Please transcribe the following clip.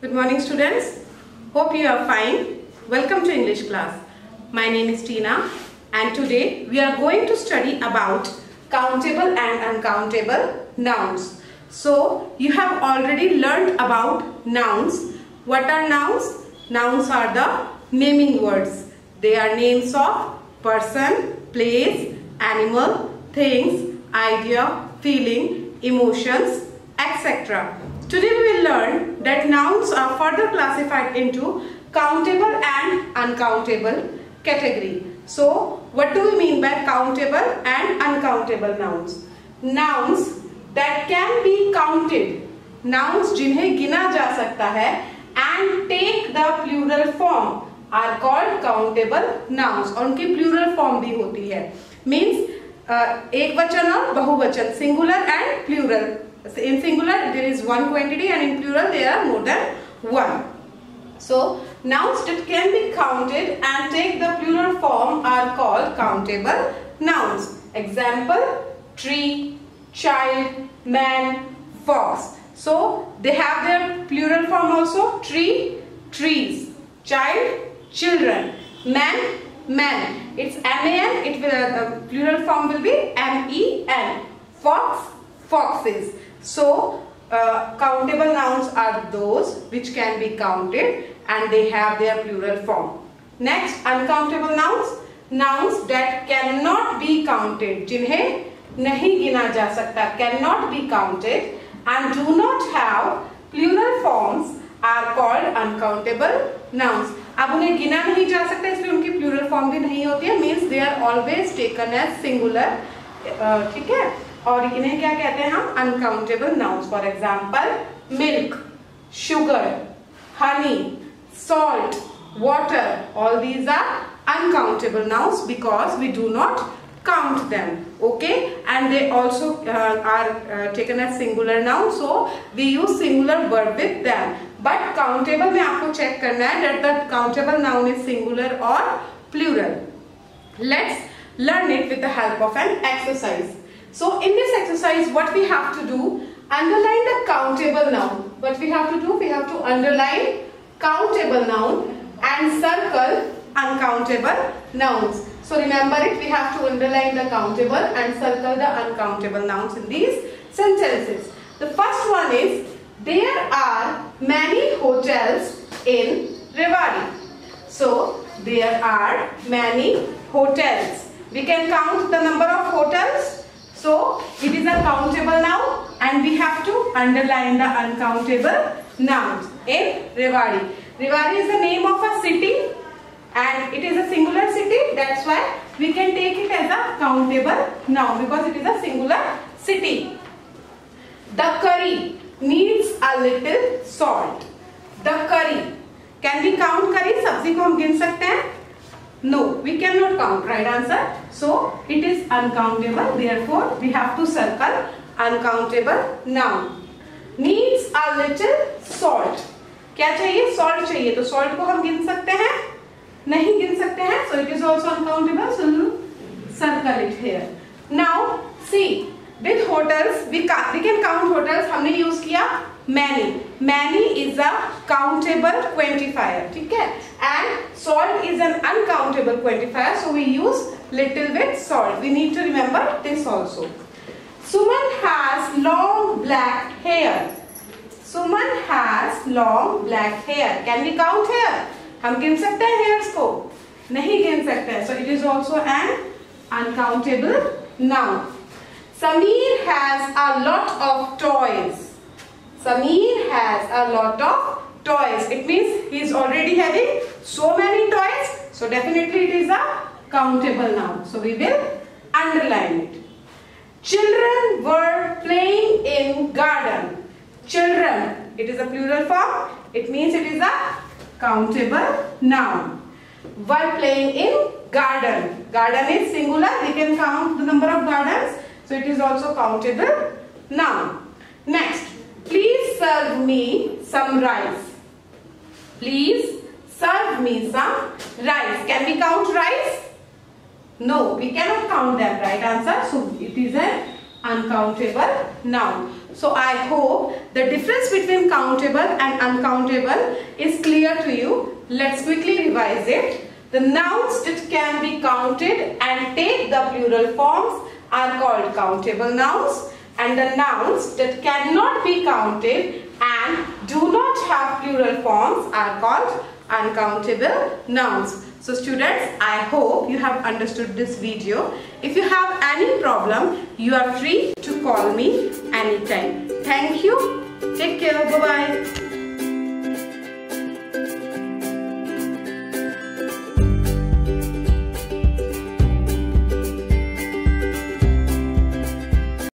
Good morning students. Hope you are fine. Welcome to English class. My name is Tina and today we are going to study about countable and uncountable nouns. So you have already learned about nouns. What are nouns? Nouns are the naming words. They are names of person, place, animal, things, idea, feeling, emotions, etc. Today we will learn that nouns are further classified into countable and uncountable category. So what do we mean by countable and uncountable nouns? Nouns that can be counted, nouns जिन्हें गिना जा सकता है and take the plural form are called countable nouns. और उनकी plural form भी होती है. Means एक वचन और बहुवचन, singular and plural. In singular there is one quantity and in plural there are more than one. So nouns that can be counted and take the plural form are called countable nouns. Example: tree, child, man, fox. So they have their plural form also. Tree, trees. Child, children. Man, man. It's man. It will plural form will be men. Fox, foxes. So countable nouns are those which can be counted and they have their plural form. Next, uncountable nouns, nouns that cannot be counted, जिन्हें नहीं गिना जा सकता, cannot be counted and do not have plural forms are called uncountable nouns. अब उन्हें गिना नहीं जा सकता इसलिए उनकी plural form भी नहीं होती है, means they are always taken as singular. ठीक है, और इन्हें क्या कहते हैं हम? Uncountable nouns. For example, milk, sugar, honey, salt, water. All these are uncountable nouns because we do not count them. Okay, and they also are taken as singular nouns. So we use singular verb with them. But countable में आपको check करना है that the countable noun is singular or plural. Let's learn it with the help of an exercise. So in this exercise, what we have to do, underline the countable noun. What we have to do, we have to underline countable noun and circle uncountable nouns. So remember it, we have to underline the countable and circle the uncountable nouns in these sentences. The first one is, there are many hotels in Rewari. So there are many hotels. We can count the number of hotels. So it is a countable noun and we have to underline the uncountable nouns in Rewari. Rewari is the name of a city and it is a singular city. That's why we can take it as a countable noun because it is a singular city. The curry needs a little salt. The curry. Can we count curry? सब्जी को हम गिन सकते हैं? No, we cannot count. Right answer. So it is uncountable. Therefore, we have to circle uncountable noun. Needs a little salt. क्या चाहिए? Salt चाहिए. तो salt को हम गिन सकते हैं? नहीं गिन सकते हैं. So it is also uncountable. So circle it here. Now see, with hotels we can count hotels. हमने use किया many. Many is a countable quantifier. ठीक है? And salt is an uncountable quantifier. So we use little with salt. We need to remember this also. Suman has long black hair. Suman has long black hair. Can we count hair? हम गिन सकते हैं hairs को? नहीं गिन सकते हैं. So it is also an uncountable noun. Samir has a lot of toys. Samir has a lot of toys. It means he is already having so many toys. So definitely it is a countable noun. So we will underline it. Children were playing in garden. Children. It is a plural form. It means it is a countable noun. Were playing in garden. Garden is singular. We can count the number of gardens. So it is also countable noun. Next. Please serve me some rice. Please serve me some rice. Can we count rice? No, we cannot count them. Right answer. So it is an uncountable noun. So I hope the difference between countable and uncountable is clear to you. Let's quickly revise it. The nouns that can be counted and take the plural forms are called countable nouns, and the nouns that cannot be counted and do not have plural forms are called uncountable nouns. So students, I hope you have understood this video. If you have any problem, you are free to call me anytime. Thank you. Take care. Bye-bye.